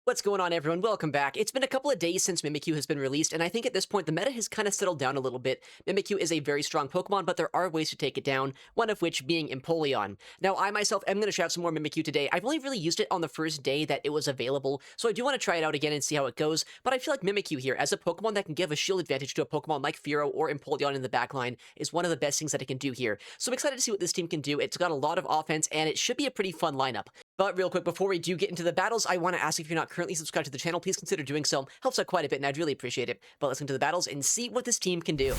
What's going on, everyone? Welcome back. It's been a couple of days since Mimikyu has been released, and I think at this point the meta has kind of settled down a little bit. Mimikyu is a very strong Pokemon, but there are ways to take it down, one of which being Empoleon. Now, I myself am going to try out some more Mimikyu today. I've only really used it on the first day that it was available, so I do want to try it out again and see how it goes, but I feel like Mimikyu here, as a Pokemon that can give a shield advantage to a Pokemon like Fearow or Empoleon in the backline, is one of the best things that it can do here. So I'm excited to see what this team can do. It's got a lot of offense, and it should be a pretty fun lineup. But real quick, before we do get into the battles, I want to ask if you're not currently subscribed to the channel, please consider doing so. Helps out quite a bit, and I'd really appreciate it. But let's get into the battles and see what this team can do.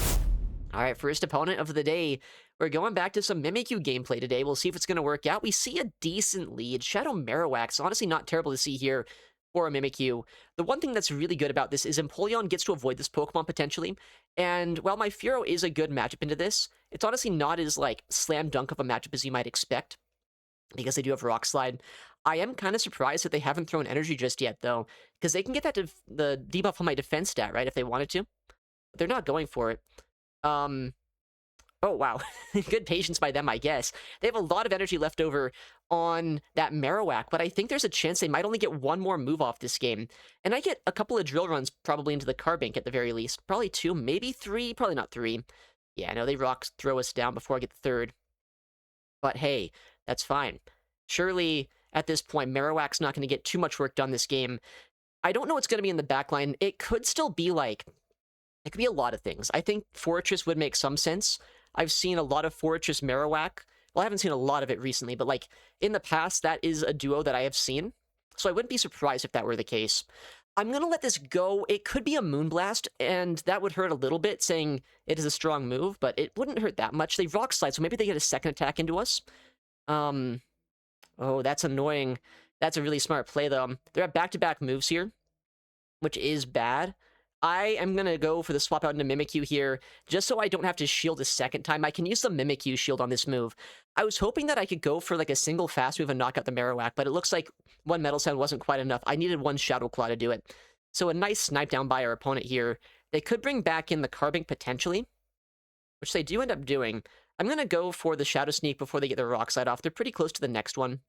All right, first opponent of the day. We're going back to some Mimikyu gameplay today. We'll see if it's going to work out. We see a decent lead. Shadow Marowak's honestly not terrible to see here for a Mimikyu. The one thing that's really good about this is Empoleon gets to avoid this Pokemon potentially. And while my Fearow is a good matchup into this, it's honestly not as, like, slam dunk of a matchup as you might expect, because they do have Rock Slide. I am kind of surprised that they haven't thrown Energy just yet, though, because they can get that the debuff on my defense stat, right, if they wanted to. But they're not going for it. Oh, wow. Good patience by them, I guess. They have a lot of energy left over on that Marowak, but I think there's a chance they might only get one more move off this game. And I get a couple of drill runs probably into the Carbink at the very least. Probably two, maybe three, probably not three. Yeah, no, they throw us down before I get the third. But hey, that's fine. Surely, at this point, Marowak's not going to get too much work done this game. I don't know what's going to be in the backline. It could still be like... It could be a lot of things. I think Fortress would make some sense. I've seen a lot of Fortress Marowak. Well, I haven't seen a lot of it recently, but like in the past, that is a duo that I have seen. So I wouldn't be surprised if that were the case. I'm going to let this go. It could be a Moonblast, and that would hurt a little bit, saying it is a strong move, but it wouldn't hurt that much. They Rock Slide, so maybe they get a second attack into us. Oh, that's annoying. That's a really smart play, though. They're at back-to-back moves here, which is bad. I am going to go for the swap out into Mimikyu here, just so I don't have to shield a second time. I can use the Mimikyu shield on this move. I was hoping that I could go for like a single fast move and knock out the Marowak, but it looks like one Metal Sound wasn't quite enough. I needed one Shadow Claw to do it. So a nice snipe down by our opponent here. They could bring back in the Carbink potentially, which they do end up doing. I'm going to go for the Shadow Sneak before they get their Rock Slide off. They're pretty close to the next one.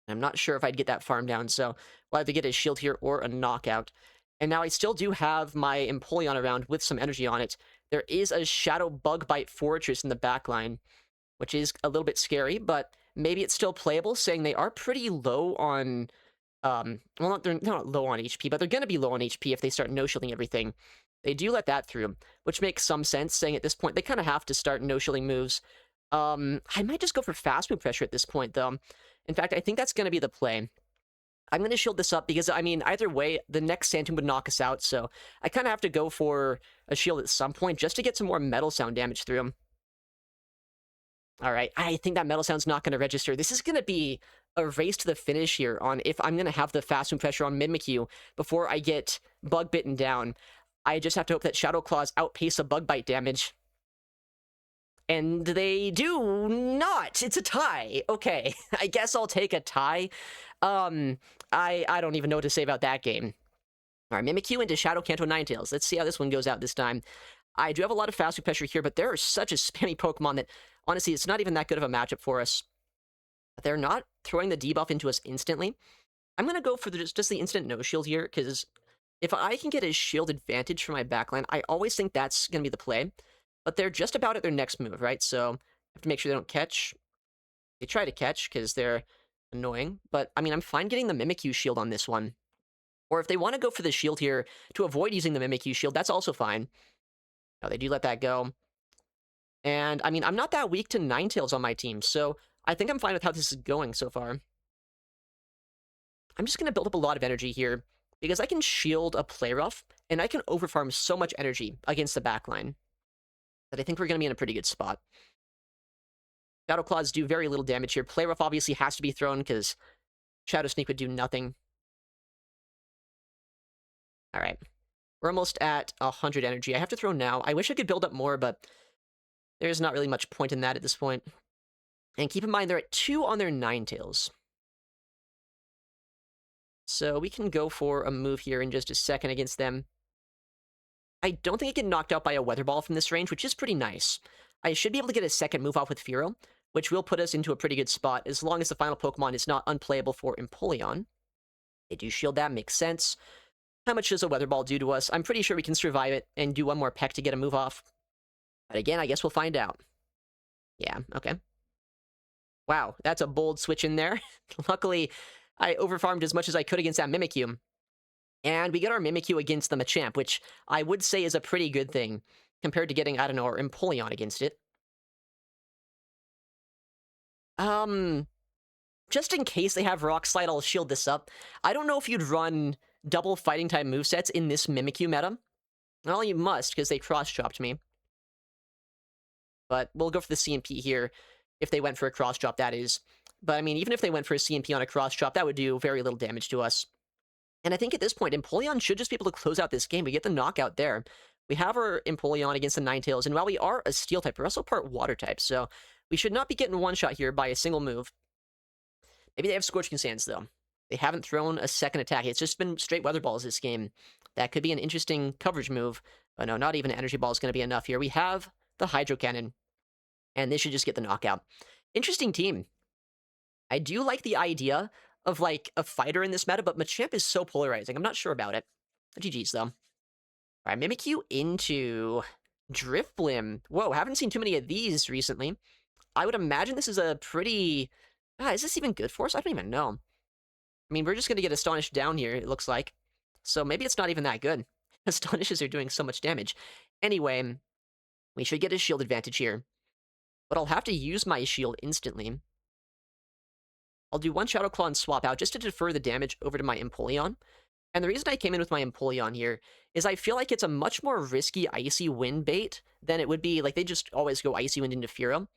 I'm not sure if I'd get that farm down, so we'll have to get a shield here or a knockout. And now I still do have my Empoleon around with some energy on it. There is a Shadow Bug Bite Fortress in the backline, which is a little bit scary, but maybe it's still playable, saying they are pretty low on... well, they're not low on HP, but they're going to be low on HP if they start no-shielding everything. They do let that through, which makes some sense, saying at this point they kind of have to start no-shielding moves. I might just go for fast move pressure at this point, though. In fact, I think that's going to be the play. I'm going to shield this up because, I mean, either way, the next Santum would knock us out, so I kind of have to go for a shield at some point just to get some more Metal Sound damage through him. Alright, I think that Metal Sound's not going to register. This is going to be a race to the finish here on if I'm going to have the fast move pressure on Mimikyu before I get Bug Bitten down. I just have to hope that Shadow Claws outpace a Bug Bite damage. And they do not. It's a tie. Okay, I guess I'll take a tie. I don't even know what to say about that game. All right, Mimikyu into Shadow Kanto Ninetales. Let's see how this one goes out this time. I do have a lot of fast move pressure here, but there are such a spammy Pokemon that, honestly, it's not even that good of a matchup for us. They're not throwing the debuff into us instantly. I'm going to go for just the instant no-shield here, because if I can get a shield advantage for my backline, I always think that's going to be the play. But they're just about at their next move, right? So I have to make sure they don't catch. They try to catch because they're annoying. But, I mean, I'm fine getting the Mimikyu shield on this one. Or if they want to go for the shield here to avoid using the Mimikyu shield, that's also fine. No, they do let that go. And, I mean, I'm not that weak to Ninetales on my team, so I think I'm fine with how this is going so far. I'm just going to build up a lot of energy here because I can shield a Play Rough, and I can overfarm so much energy against the backline that I think we're going to be in a pretty good spot. Shadow Claws do very little damage here. Play Rough obviously has to be thrown because Shadow Sneak would do nothing. Alright. We're almost at 100 energy. I have to throw now. I wish I could build up more, but there's not really much point in that at this point. And keep in mind, they're at 2 on their Ninetales. So we can go for a move here in just a second against them. I don't think I get knocked out by a Weather Ball from this range, which is pretty nice. I should be able to get a second move off with Fearow, which will put us into a pretty good spot, as long as the final Pokemon is not unplayable for Empoleon. They do shield that, makes sense. How much does a Weather Ball do to us? I'm pretty sure we can survive it and do one more peck to get a move off. But again, I guess we'll find out. Yeah, okay. Wow, that's a bold switch in there. Luckily, I overfarmed as much as I could against that Mimikyu. And we get our Mimikyu against the Machamp, which I would say is a pretty good thing compared to getting, I don't know, our Empoleon against it. Just in case they have Rock Slide, I'll shield this up. I don't know if you'd run double fighting type movesets in this Mimikyu meta. Well, you must, because they cross-chopped me. But we'll go for the CMP here, if they went for a cross-chop, that is. But, I mean, even if they went for a CMP on a cross-chop, that would do very little damage to us. And I think at this point, Empoleon should just be able to close out this game. We get the knockout there. We have our Empoleon against the Ninetales, and while we are a Steel type, we're also part Water type, so we should not be getting one-shot here by a single move. Maybe they have Scorching Sands, though. They haven't thrown a second attack. It's just been straight Weather Balls this game. That could be an interesting coverage move, but no, not even an Energy Ball is going to be enough here. We have the Hydro Cannon, and they should just get the knockout. Interesting team. I do like the idea of, like, a fighter in this meta, but Machamp is so polarizing. I'm not sure about it. GG's, though. Alright, Mimikyu into Drifblim. Whoa, haven't seen too many of these recently. I would imagine this is a pretty... is this even good for us? I don't even know. I mean, we're just going to get Astonished down here, it looks like. So maybe it's not even that good. Astonishes are doing so much damage. Anyway, we should get a shield advantage here. But I'll have to use my shield instantly. I'll do one Shadow Claw and swap out just to defer the damage over to my Empoleon. And the reason I came in with my Empoleon here is I feel like it's a much more risky Icy Wind bait than it would be, like, they just always go Icy Wind into Furo.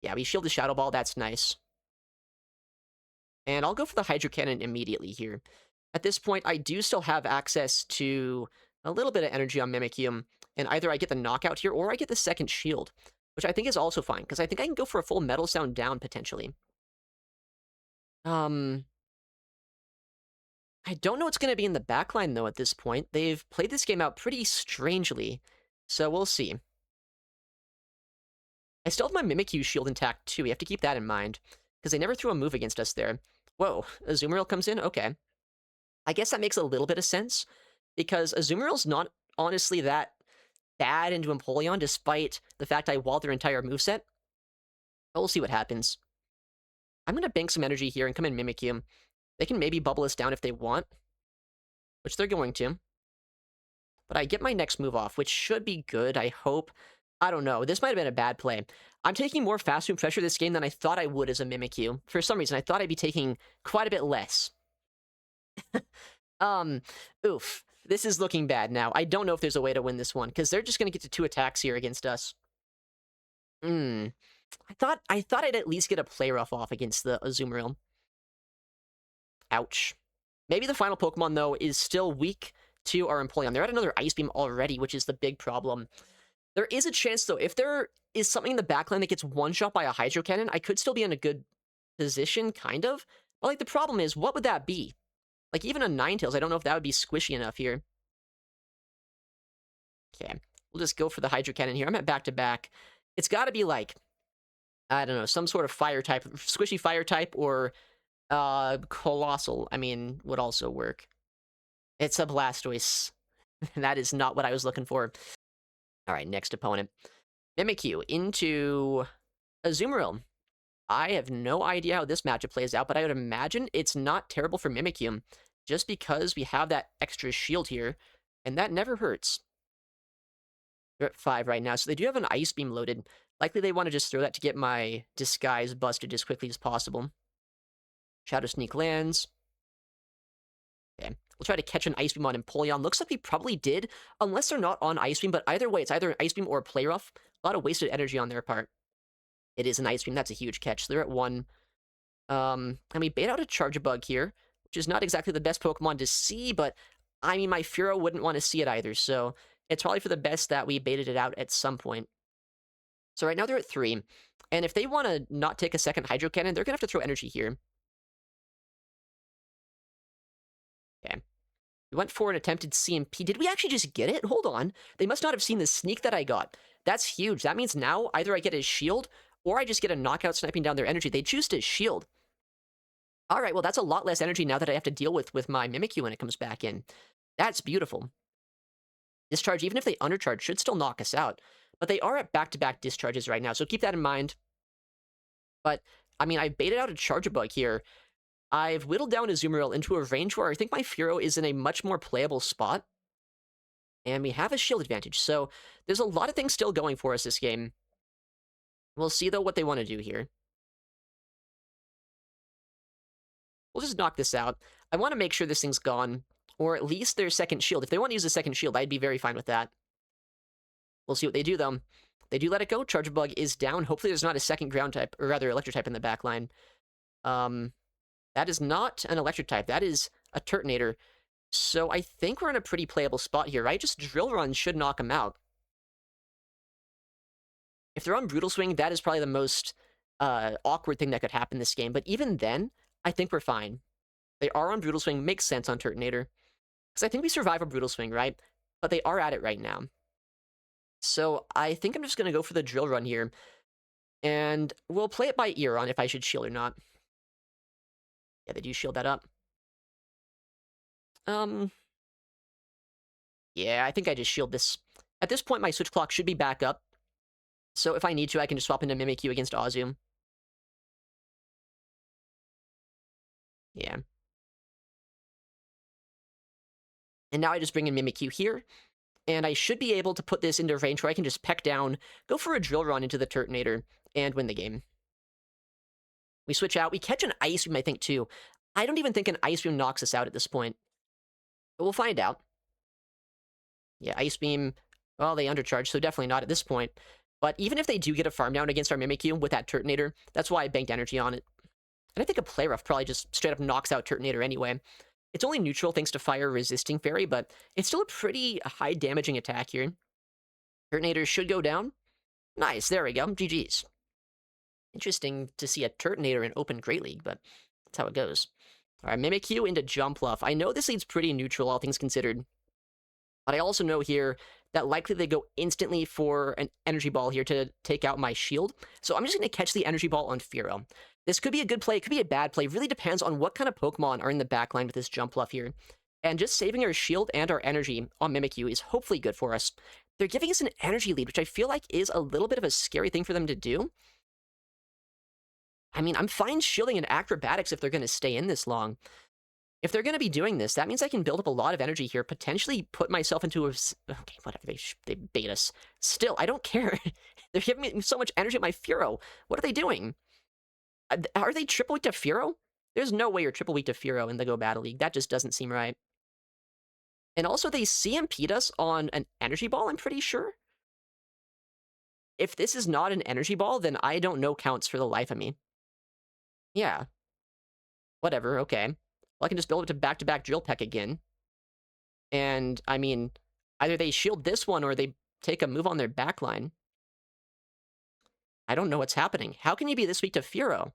Yeah, we shield the Shadow Ball, that's nice. And I'll go for the Hydro Cannon immediately here. At this point, I do still have access to a little bit of energy on Mimikyu, and either I get the knockout here, or I get the second shield, which I think is also fine, because I think I can go for a full Metal Sound down, potentially. I don't know what's going to be in the backline, though, at this point. They've played this game out pretty strangely, so we'll see. I still have my Mimikyu shield intact, too. We have to keep that in mind, because they never threw a move against us there. Whoa, Azumarill comes in? Okay. I guess that makes a little bit of sense, because Azumarill's not honestly that bad into Empoleon, despite the fact I walled their entire moveset. But we'll see what happens. I'm going to bank some energy here and come in Mimikyu. They can maybe bubble us down if they want, which they're going to. But I get my next move off, which should be good, I hope. I don't know. This might have been a bad play. I'm taking more fast move pressure this game than I thought I would as a Mimikyu. For some reason, I thought I'd be taking quite a bit less. Oof. This is looking bad now. I don't know if there's a way to win this one, because they're just going to get to 2 attacks here against us. I thought I'd at least get a play rough off against the Azumarill. Ouch. Maybe the final Pokemon, though, is still weak to our Empoleon. They're at another Ice Beam already, which is the big problem. There is a chance, though, if there is something in the backline that gets one-shot by a Hydro Cannon, I could still be in a good position, kind of. But, like, the problem is, what would that be? Like, even a Ninetales, I don't know if that would be squishy enough here. Okay, we'll just go for the Hydro Cannon here. I'm at back-to-back. It's got to be, like, I don't know, some sort of fire type, squishy fire type, or Colossal, I mean, would also work. It's a Blastoise. That is not what I was looking for. Alright, next opponent. Mimikyu into Azumarill. I have no idea how this matchup plays out, but I would imagine it's not terrible for Mimikyu, just because we have that extra shield here, and that never hurts. They're at 5 right now, so they do have an Ice Beam loaded. Likely they want to just throw that to get my Disguise busted as quickly as possible. Shadow Sneak lands. Okay, we'll try to catch an Ice Beam on Empoleon. Looks like we probably did, unless they're not on Ice Beam, but either way, it's either an Ice Beam or a Play Rough. A lot of wasted energy on their part. It is an Ice Beam, that's a huge catch. So they're at 1. And we bait out a Charjabug here, which is not exactly the best Pokemon to see, but, I mean, my Furo wouldn't want to see it either, so it's probably for the best that we baited it out at some point. So right now they're at 3, and if they want to not take a second Hydro Cannon, they're going to have to throw energy here. Okay. We went for an attempted CMP. Did we actually just get it? Hold on. They must not have seen the sneak that I got. That's huge. That means now either I get a shield, or I just get a knockout sniping down their energy. They choose to shield. All right, well, that's a lot less energy now that I have to deal with my Mimikyu when it comes back in. That's beautiful. Discharge, even if they undercharge, should still knock us out. But they are at back-to-back discharges right now, so keep that in mind. But, I mean, I baited out a Charge-a-Bug here. I've whittled down a Azumarill into a range where I think my Fearow is in a much more playable spot. And we have a shield advantage, so there's a lot of things still going for us this game. We'll see, though, what they want to do here. We'll just knock this out. I want to make sure this thing's gone, or at least their second shield. If they want to use a second shield, I'd be very fine with that. We'll see what they do, though. They do let it go. Charge-a-Bug is down. Hopefully there's not a second ground type, or rather electric type in the back line. That is not an electric type. That is a Turtonator. So I think we're in a pretty playable spot here, right? Just Drill Run should knock them out. If they're on Brutal Swing, that is probably the most awkward thing that could happen this game. But even then, I think we're fine. They are on Brutal Swing. Makes sense on Turtonator. Because I think we survive a Brutal Swing, right? But they are at it right now. So I think I'm just going to go for the Drill Run here. And we'll play it by ear on if I should shield or not. Yeah, they do shield that up. Yeah, I think I just shield this. At this point, my switch clock should be back up. So if I need to, I can just swap into Mimikyu against Azum. Yeah. And now I just bring in Mimikyu here. And I should be able to put this into range where I can just peck down, go for a Drill Run into the Turtonator, and win the game. We switch out. We catch an Ice Beam, I think, too. I don't even think an Ice Beam knocks us out at this point. But we'll find out. Yeah, Ice Beam, well, they undercharge, so definitely not at this point. But even if they do get a farm down against our Mimikyu with that Turtonator, that's why I banked energy on it. And I think a Play Rough probably just straight up knocks out Turtonator anyway. It's only neutral thanks to Fire Resisting Fairy, but it's still a pretty high damaging attack here. Turtonator should go down. Nice, there we go. GG's. Interesting to see a Turtonator in Open Great League, but that's how it goes. Alright, Mimikyu into Jumpluff. I know this lead's pretty neutral, all things considered. But I also know here that likely they go instantly for an Energy Ball here to take out my shield. So I'm just going to catch the Energy Ball on Fearow. This could be a good play, it could be a bad play. It really depends on what kind of Pokemon are in the backline with this Jumpluff here. And just saving our shield and our energy on Mimikyu is hopefully good for us. They're giving us an energy lead, which I feel like is a little bit of a scary thing for them to do. I mean, I'm fine shielding and acrobatics if they're going to stay in this long. If they're going to be doing this, that means I can build up a lot of energy here, potentially put myself into a... Okay, whatever, they bait us. Still, I don't care. They're giving me so much energy at my Fearow. What are they doing? Are they triple weak to Fearow? There's no way you're triple weak to Fearow in the Go Battle League. That just doesn't seem right. And also, they CMP'd us on an Energy Ball, I'm pretty sure. If this is not an Energy Ball, then I don't know counts for the life of me. Yeah. Whatever, okay. Well, I can just build it to back-to-back Drill Peck again. And, I mean, either they shield this one or they take a move on their backline. I don't know what's happening. How can you be this weak to Fearow?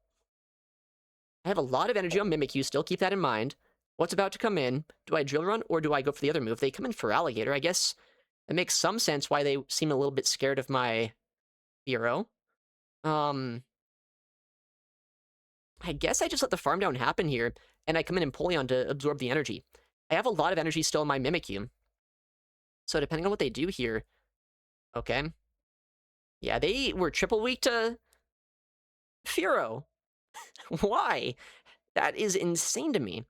I have a lot of energy on Mimikyu, still keep that in mind. What's about to come in? Do I Drill Run or do I go for the other move? They come in for Alligator. I guess it makes some sense why they seem a little bit scared of my Fearow. I guess I just let the farm down happen here, and I come in Empoleon to absorb the energy. I have a lot of energy still in my Mimikyu. So depending on what they do here... Okay. Yeah, they were triple weak to... Fearow. Why? That is insane to me.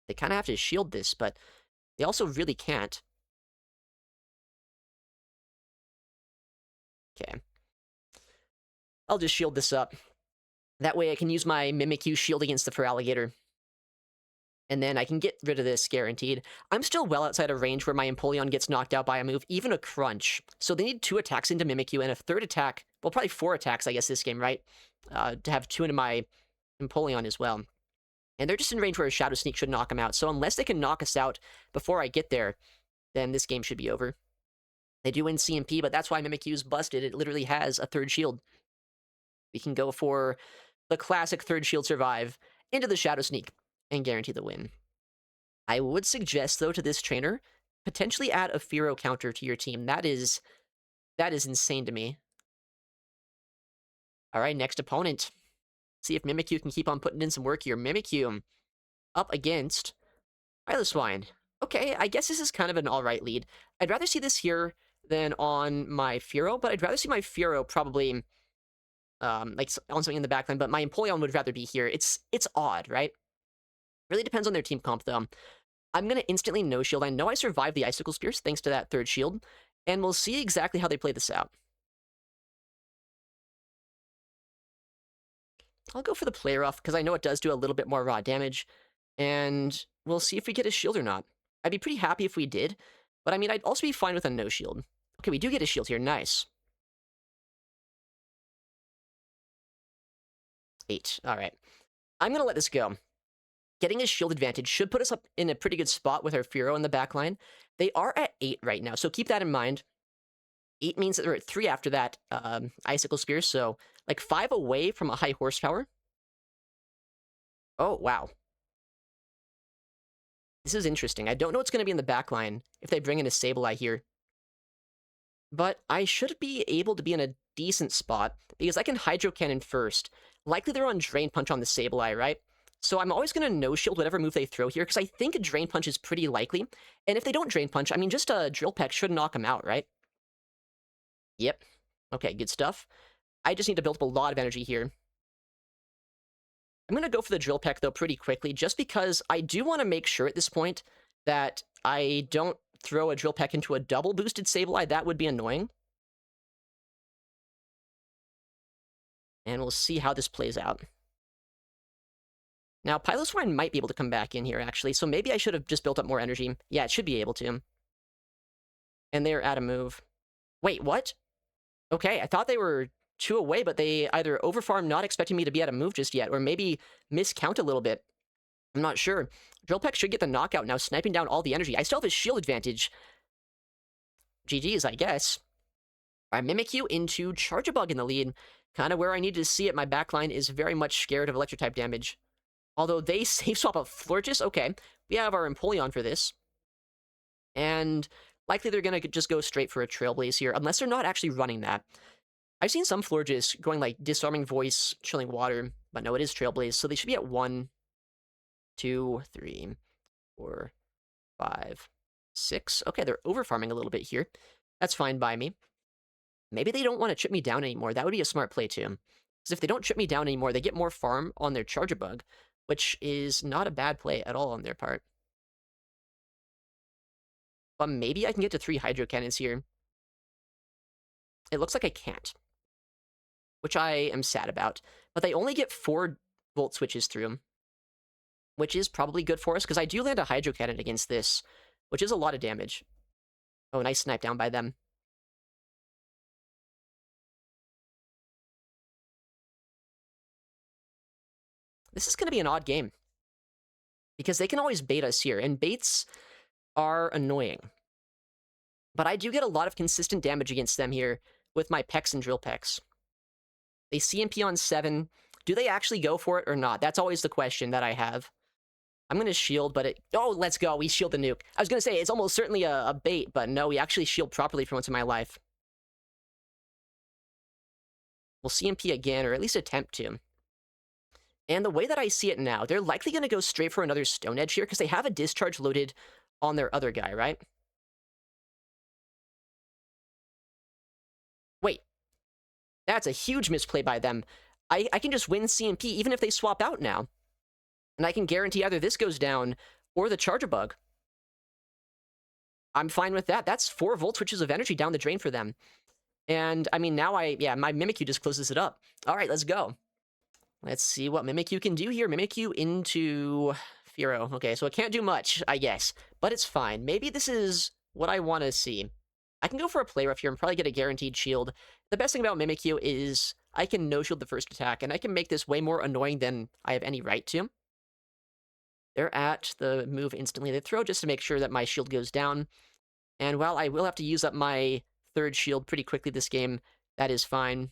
They kind of have to shield this, but they also really can't. Okay. I'll just shield this up. That way I can use my Mimikyu shield against the Feraligatr. And then I can get rid of this, guaranteed. I'm still well outside of range where my Empoleon gets knocked out by a move, even a Crunch. So they need 2 attacks into Mimikyu, and a 3rd attack, well, probably 4 attacks, I guess, this game, right? To have 2 into my Empoleon as well. And they're just in range where a Shadow Sneak should knock them out. So unless they can knock us out before I get there, then this game should be over. They do win CMP, but that's why Mimikyu's busted. It literally has a 3rd shield. We can go for the classic 3rd shield survive into the Shadow Sneak and guarantee the win. I would suggest, though, to this trainer, potentially add a Fearow counter to your team. That is insane to me. All right, next opponent. See if Mimikyu can keep on putting in some work here. Mimikyu up against Swine. Okay, I guess this is kind of an alright lead. I'd rather see this here than on my Fearow, but I'd rather see my Fearow probably like on something in the backline, but my Empoleon would rather be here. It's odd, right? Really depends on their team comp, though. I'm going to instantly no-shield. I know I survived the Icicle Spears thanks to that third shield, and we'll see exactly how they play this out. I'll go for the Play Rough, because I know it does do a little bit more raw damage, and we'll see if we get a shield or not. I'd be pretty happy if we did, but I mean, I'd also be fine with a no-shield. Okay, we do get a shield here. Nice. 8. All right. I'm going to let this go. Getting a shield advantage should put us up in a pretty good spot with our Fearow in the backline. They are at 8 right now, so keep that in mind. 8 means that they're at 3 after that Icicle Spear, so like 5 away from a high horsepower. Oh, wow. This is interesting. I don't know what's going to be in the backline if they bring in a Sableye here. But I should be able to be in a decent spot, because I can Hydro Cannon first. Likely they're on Drain Punch on the Sableye, right? So I'm always going to no-shield whatever move they throw here, because I think a Drain Punch is pretty likely. And if they don't Drain Punch, I mean, just a Drill Peck should knock them out, right? Yep. Okay, good stuff. I just need to build up a lot of energy here. I'm going to go for the Drill Peck, though, pretty quickly, just because I do want to make sure at this point that I don't throw a Drill Peck into a double-boosted Sableye. That would be annoying. And we'll see how this plays out. Now, Piloswine might be able to come back in here, actually, so maybe I should have just built up more energy. Yeah, it should be able to. And they're at a move. Wait, what? Okay, I thought they were 2 away, but they either overfarmed, not expecting me to be at a move just yet, or maybe miscount a little bit. I'm not sure. Drill Peck should get the knockout now, sniping down all the energy. I still have a shield advantage. GG's, I guess. I Mimikyu into Charjabug in the lead. Kind of where I needed to see it. My backline is very much scared of Electric-type damage. Although they safe swap a Florges. Okay, we have our Empoleon for this. And likely they're going to just go straight for a Trailblaze here, unless they're not actually running that. I've seen some Florges going like Disarming Voice, Chilling Water, but no, it is Trailblaze, so they should be at 1, 2, 3, 4, 5, 6. Okay, they're over-farming a little bit here. That's fine by me. Maybe they don't want to chip me down anymore. That would be a smart play, too. Because if they don't chip me down anymore, they get more farm on their Charjabug, which is not a bad play at all on their part. But maybe I can get to 3 Hydro Cannons here. It looks like I can't, which I am sad about. But they only get 4 Volt Switches through them, which is probably good for us, because I do land a Hydro Cannon against this, which is a lot of damage. Oh, nice snipe down by them. This is going to be an odd game, because they can always bait us here, and baits are annoying. But I do get a lot of consistent damage against them here with my Pecks and Drill Pecks. They CMP on 7. Do they actually go for it or not? That's always the question that I have. I'm going to shield, but it... Oh, let's go. We shield the nuke. I was going to say, it's almost certainly a bait, but no, we actually shield properly for once in my life. We'll CMP again, or at least attempt to. And the way that I see it now, they're likely going to go straight for another Stone Edge here, because they have a Discharge loaded on their other guy, right? Wait. That's a huge misplay by them. I can just win CMP even if they swap out now. And I can guarantee either this goes down or the Charjabug. I'm fine with that. That's 4 Volt Switches of energy down the drain for them. And, I mean, now my Mimikyu just closes it up. All right, let's go. Let's see what Mimikyu can do here. Mimikyu into Fearow. Okay, so it can't do much, I guess. But it's fine. Maybe this is what I want to see. I can go for a Play Rough here and probably get a guaranteed shield. The best thing about Mimikyu is I can no-shield the first attack, and I can make this way more annoying than I have any right to. They're at the move instantly. They throw just to make sure that my shield goes down. And while I will have to use up my 3rd shield pretty quickly this game, that is fine.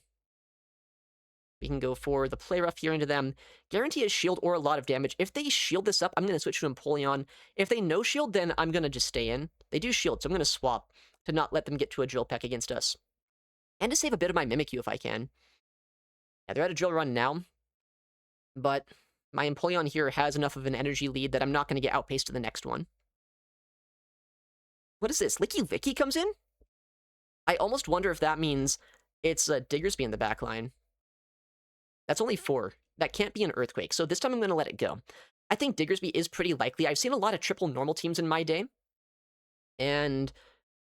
We can go for the Play Rough here into them. Guarantee a shield or a lot of damage. If they shield this up, I'm going to switch to Empoleon. If they no shield, then I'm going to just stay in. They do shield, so I'm going to swap to not let them get to a Drill Peck against us. And to save a bit of my Mimikyu if I can. Yeah, they're at a Drill Run now. But my Empoleon here has enough of an energy lead that I'm not going to get outpaced to the next one. What is this? Licky Licky comes in? I almost wonder if that means it's a Diggersby in the back line. That's only 4. That can't be an Earthquake, so this time I'm going to let it go. I think Diggersby is pretty likely. I've seen a lot of triple normal teams in my day, and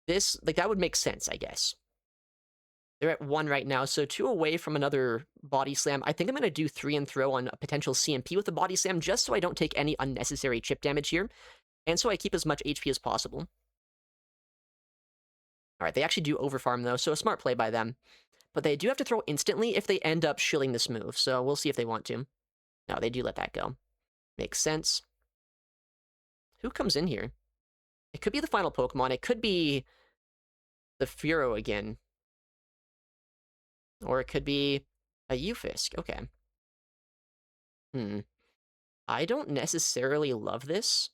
this, like, that would make sense, I guess. They're at 1 right now, so 2 away from another Body Slam. I think I'm going to do 3 and throw on a potential CMP with the Body Slam, just so I don't take any unnecessary chip damage here, and so I keep as much HP as possible. Alright, they actually do overfarm, though, so a smart play by them. But they do have to throw instantly if they end up shilling this move, so we'll see if they want to. No, they do let that go. Makes sense. Who comes in here? It could be the final Pokemon. It could be the Furo again. Or it could be a Ufisk. Okay. I don't necessarily love this.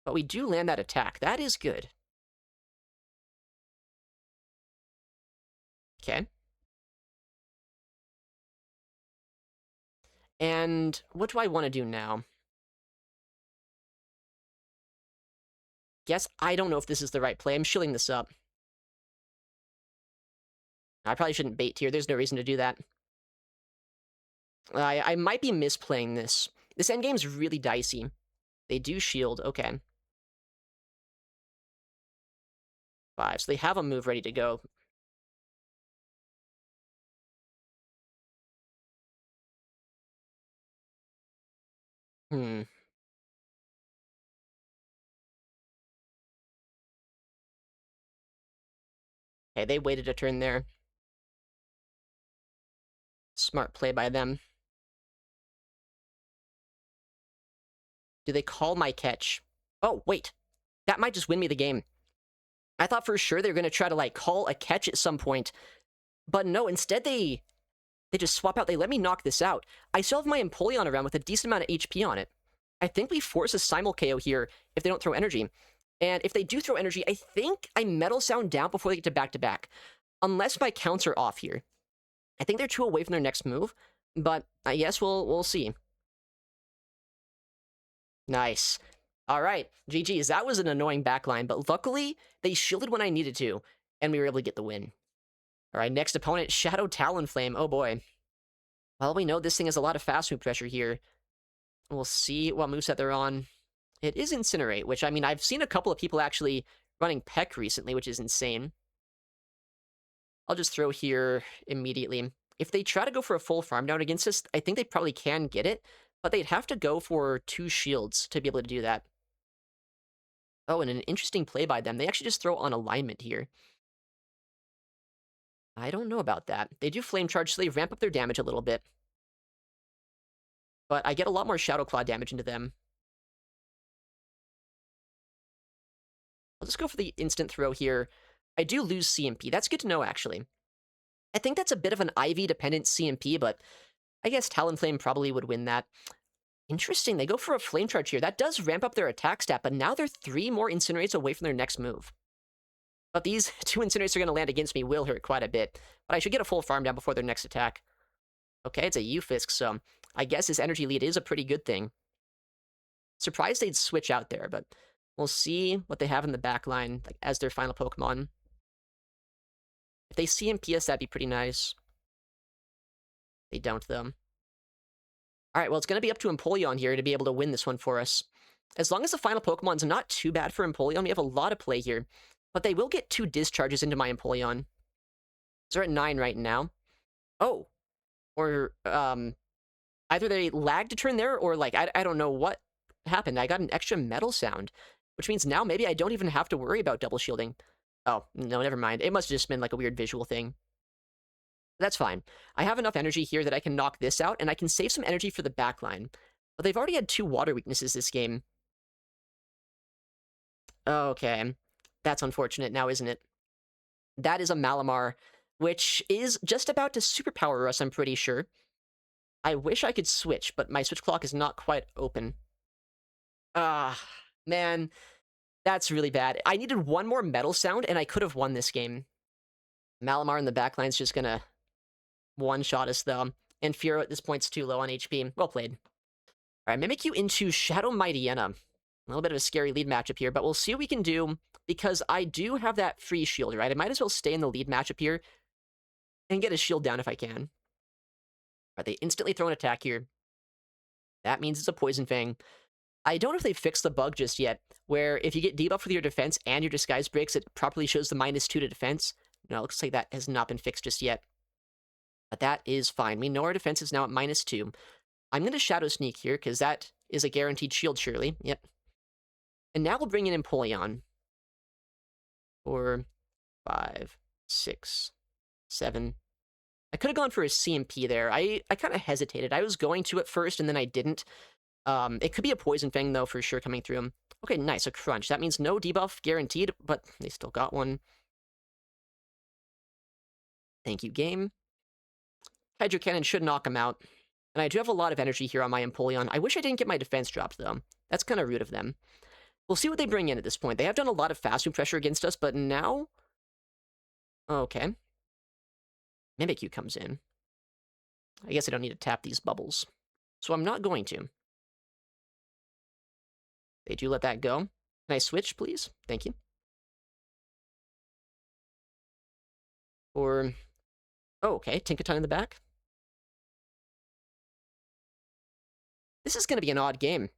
But we do land that attack. That is good. Okay. And what do I want to do now? Guess I don't know if this is the right play. I'm shilling this up. I probably shouldn't bait here. There's no reason to do that. I might be misplaying this. This endgame's really dicey. They do shield. Okay. 5. So they have a move ready to go. Okay, they waited a turn there. Smart play by them. Do they call my catch? Oh, wait. That might just win me the game. I thought for sure they were going to try to, like, call a catch at some point. But no, instead they just swap out. They let me knock this out. I still have my Empoleon around with a decent amount of HP on it. I think we force a Simul KO here if they don't throw energy. And if they do throw energy, I think I Metal Sound down before they get to back-to-back. Unless my counts are off here. I think they're 2 away from their next move. But I guess we'll see. Nice. All right, GG's. That was an annoying backline, but luckily, they shielded when I needed to, and we were able to get the win. All right, next opponent, Shadow Talonflame. Oh, boy. Well, we know this thing has a lot of fast move pressure here. We'll see what moveset they're on. It is Incinerate, which, I mean, I've seen a couple of people actually running Peck recently, which is insane. I'll just throw here immediately. If they try to go for a full farm down against us, I think they probably can get it, but they'd have to go for 2 shields to be able to do that. Oh, and an interesting play by them. They actually just throw on alignment here. I don't know about that. They do Flame Charge, so they ramp up their damage a little bit. But I get a lot more Shadow Claw damage into them. I'll just go for the instant throw here. I do lose CMP. That's good to know, actually. I think that's a bit of an IV-dependent CMP, but I guess Talonflame probably would win that. Interesting, they go for a Flame Charge here. That does ramp up their attack stat, but now they're 3 more Incinerates away from their next move. But these 2 Incinerates are going to land against me will hurt quite a bit. But I should get a full farm down before their next attack. Okay, it's a Ufisk, so I guess this energy lead is a pretty good thing. Surprised they'd switch out there, but we'll see what they have in the back line like, as their final Pokemon. If they CMP us, that'd be pretty nice. They don't, though. Alright, well, it's going to be up to Empoleon here to be able to win this one for us. As long as the final Pokemon's not too bad for Empoleon, we have a lot of play here. But they will get 2 discharges into my Empoleon. So they're at 9 right now. Oh! Or, either they lagged a turn there, or, like, I don't know what happened. I got an extra metal sound, which means now maybe I don't even have to worry about double shielding. Oh, no, never mind. It must have just been, like, a weird visual thing. That's fine. I have enough energy here that I can knock this out, and I can save some energy for the backline. But they've already had 2 water weaknesses this game. Okay. That's unfortunate now, isn't it? That is a Malamar, which is just about to superpower us, I'm pretty sure. I wish I could switch, but my switch clock is not quite open. Ah, man. That's really bad. I needed 1 more metal sound, and I could have won this game. Malamar in the backline's just gonna one-shot us, though. And Furo at this point's too low on HP. Well played. All right, Mimikyu into Shadow Mightyena. A little bit of a scary lead matchup here, but we'll see what we can do because I do have that free shield, right? I might as well stay in the lead matchup here and get a shield down if I can. All right, they instantly throw an attack here. That means it's a Poison Fang. I don't know if they fixed the bug just yet, where if you get debuffed with your defense and your disguise breaks, it properly shows the -2 to defense. No, it looks like that has not been fixed just yet. But that is fine. We know our defense is now at -2. I'm going to Shadow Sneak here, because that is a guaranteed shield, surely. Yep. And now we'll bring in Empoleon. 4, 5, 6, 7. I could have gone for a CMP there. I kind of hesitated. I was going to at first, and then I didn't. It could be a Poison Fang, though, for sure, coming through him. Okay, nice, a Crunch. That means no debuff guaranteed, but they still got one. Thank you, game. Hydro Cannon should knock him out. And I do have a lot of energy here on my Empoleon. I wish I didn't get my defense dropped, though. That's kind of rude of them. We'll see what they bring in at this point. They have done a lot of fast move pressure against us, but now... Okay. Mimikyu comes in. I guess I don't need to tap these bubbles. So I'm not going to. They do let that go. Can I switch, please? Thank you. Or... Oh, okay. Tinkaton in the back. This is going to be an odd game.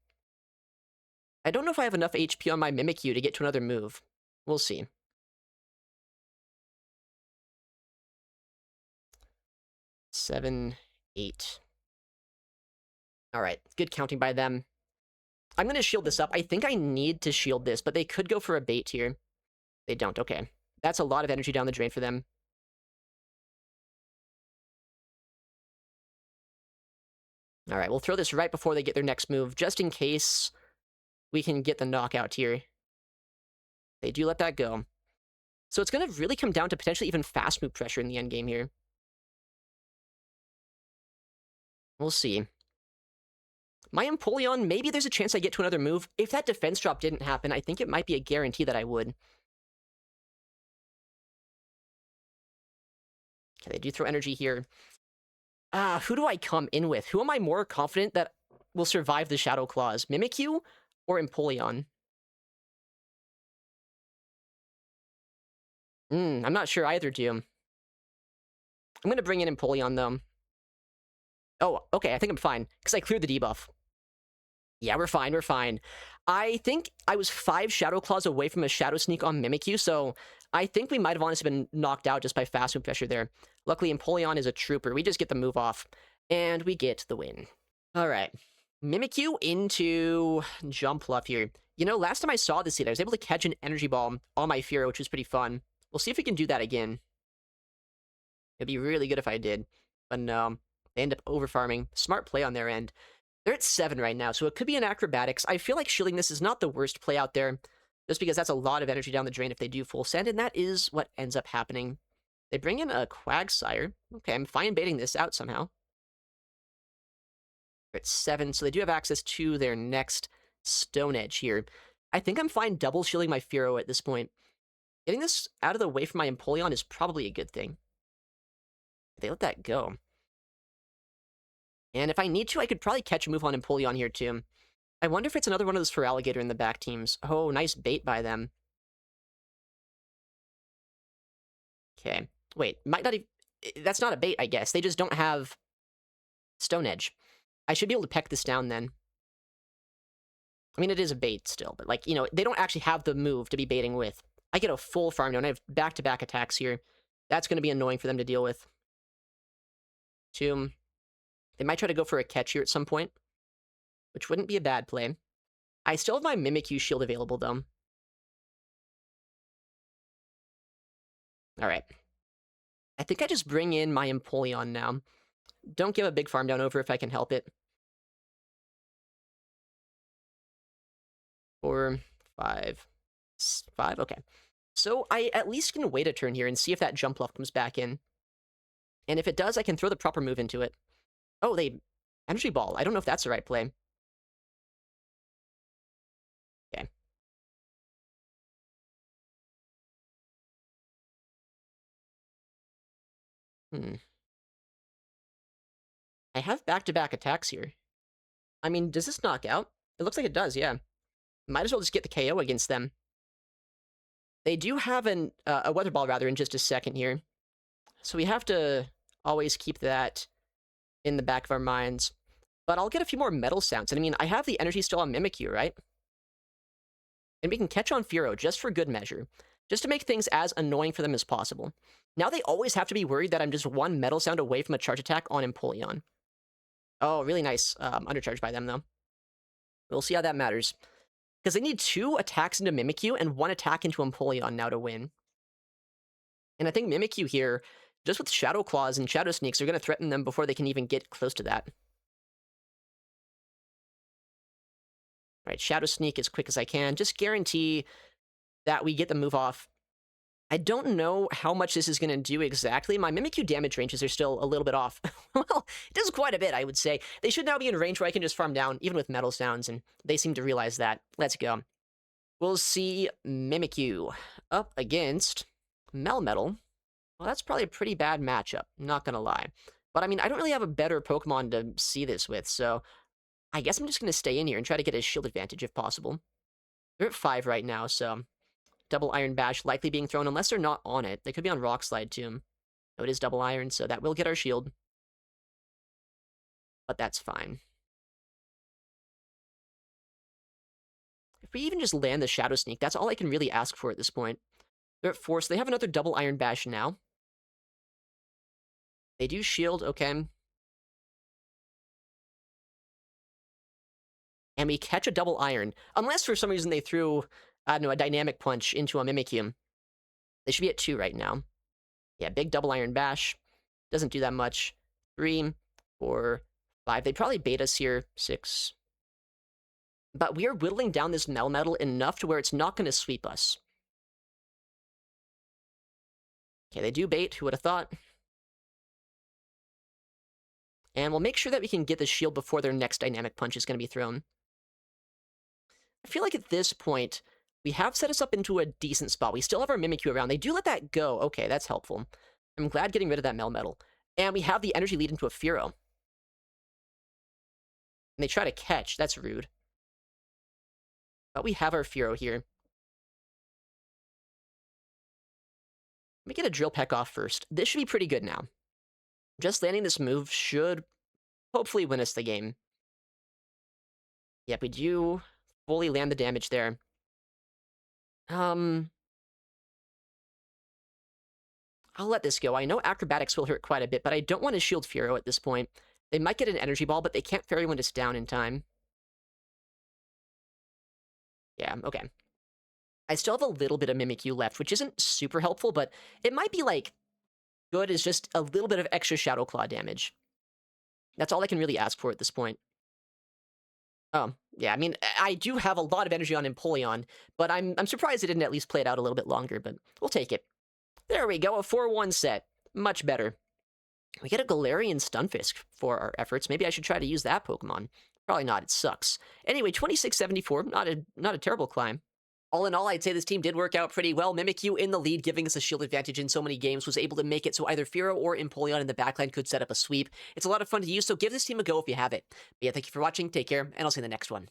I don't know if I have enough HP on my Mimikyu to get to another move. We'll see. Seven, 8. Alright, good counting by them. I'm going to shield this up. I think I need to shield this, but they could go for a bait here. They don't, okay. That's a lot of energy down the drain for them. Alright, we'll throw this right before they get their next move, just in case we can get the knockout here. They do let that go. So it's going to really come down to potentially even fast move pressure in the endgame here. We'll see. My Empoleon, maybe there's a chance I get to another move. If that defense drop didn't happen, I think it might be a guarantee that I would. Okay, they do throw energy here. Who do I come in with? Who am I more confident that will survive the Shadow Claws? Mimikyu or Empoleon? I'm not sure either, Doom. I'm going to bring in Empoleon, though. Oh, okay, I think I'm fine, because I cleared the debuff. Yeah, we're fine, we're fine. I think I was 5 Shadow Claws away from a Shadow Sneak on Mimikyu, so I think we might have honestly been knocked out just by fast move pressure there. Luckily, Empoleon is a trooper. We just get the move off, and we get the win. All right. Mimikyu into Jumpluff here. You know, last time I saw this seed, I was able to catch an Energy Ball on my Furo, which was pretty fun. We'll see if we can do that again. It'd be really good if I did. But no, they end up over-farming. Smart play on their end. They're at 7 right now, so it could be an Acrobatics. I feel like shielding this is not the worst play out there, just because that's a lot of energy down the drain if they do full send, and that is what ends up happening. They bring in a Quagsire. Okay, I'm fine baiting this out somehow. They're at 7, so they do have access to their next Stone Edge here. I think I'm fine double shielding my Furo at this point. Getting this out of the way from my Empoleon is probably a good thing. They let that go. And if I need to, I could probably catch a move on Empoleon here, too. I wonder if it's another one of those for Alligator in the back teams. Oh, nice bait by them. Okay. Wait, might not even... That's not a bait, I guess. They just don't have Stone Edge. I should be able to peck this down, then. I mean, it is a bait still, but, like, you know, they don't actually have the move to be baiting with. I get a full farm down. I have back-to-back attacks here. That's going to be annoying for them to deal with. 2. They might try to go for a catch here at some point, which wouldn't be a bad play. I still have my Mimikyu shield available, though. Alright. I think I just bring in my Empoleon now. Don't give a big farm down over if I can help it. 4, 5, 5, okay. So I at least can wait a turn here and see if that Jumpluff comes back in. And if it does, I can throw the proper move into it. Oh, they... Energy Ball. I don't know if that's the right play. Okay. I have back-to-back attacks here. I mean, does this knock out? It looks like it does, yeah. Might as well just get the KO against them. They do have a Weather Ball, rather, in just a second here. So we have to always keep that in the back of our minds. But I'll get a few more metal sounds. And I mean, I have the energy still on Mimikyu, right? And we can catch on Furo just for good measure. Just to make things as annoying for them as possible. Now they always have to be worried that I'm just one metal sound away from a charge attack on Empoleon. Oh, really nice undercharge by them, though. We'll see how that matters. Because they need 2 attacks into Mimikyu and 1 attack into Empoleon now to win. And I think Mimikyu here, just with Shadow Claws and Shadow Sneaks, are going to threaten them before they can even get close to that. Alright, Shadow Sneak as quick as I can. Just guarantee that we get the move off. I don't know how much this is going to do exactly. My Mimikyu damage ranges are still a little bit off. Well, it does quite a bit, I would say. They should now be in range where I can just farm down, even with metal sounds, and they seem to realize that. Let's go. We'll see Mimikyu up against Melmetal. Well, that's probably a pretty bad matchup, not gonna lie. But I mean, I don't really have a better Pokemon to see this with, so I guess I'm just gonna stay in here and try to get a shield advantage if possible. They're at 5 right now, so double Iron Bash likely being thrown, unless they're not on it. They could be on Rock Slide, too. No, it is double Iron, so that will get our shield. But that's fine. If we even just land the Shadow Sneak, that's all I can really ask for at this point. They're at 4, so they have another double Iron Bash now. They do shield, okay. And we catch a double Iron. Unless for some reason they threw, I don't know, a Dynamic Punch into a Mimikyu. They should be at 2 right now. Yeah, big double Iron Bash. Doesn't do that much. 3, 4, 5. They'd probably bait us here. 6. But we are whittling down this Melmetal enough to where it's not going to sweep us. Okay, they do bait. Who would have thought? And we'll make sure that we can get the shield before their next Dynamic Punch is going to be thrown. I feel like at this point, we have set us up into a decent spot. We still have our Mimikyu around. They do let that go. Okay, that's helpful. I'm glad getting rid of that Melmetal. And we have the energy lead into a Furo. And they try to catch. That's rude. But we have our Furo here. Let me get a Drill Peck off first. This should be pretty good now. Just landing this move should hopefully win us the game. Yep, we do fully land the damage there. I'll let this go. I know Acrobatics will hurt quite a bit, but I don't want to shield Furo at this point. They might get an Energy Ball, but they can't Fairy Wind us down in time. Yeah, okay. I still have a little bit of Mimikyu left, which isn't super helpful, but it might be, like, good as just a little bit of extra Shadow Claw damage. That's all I can really ask for at this point. Oh, yeah, I mean, I do have a lot of energy on Empoleon, but I'm surprised it didn't at least play it out a little bit longer, but we'll take it. There we go, a 4-1 set. Much better. We get a Galarian Stunfisk for our efforts. Maybe I should try to use that Pokemon. Probably not, it sucks. Anyway, 2674, not a terrible climb. All in all, I'd say this team did work out pretty well. Mimikyu in the lead, giving us a shield advantage in so many games, was able to make it so either Furo or Empoleon in the backline could set up a sweep. It's a lot of fun to use, so give this team a go if you have it. But yeah, thank you for watching, take care, and I'll see you in the next one.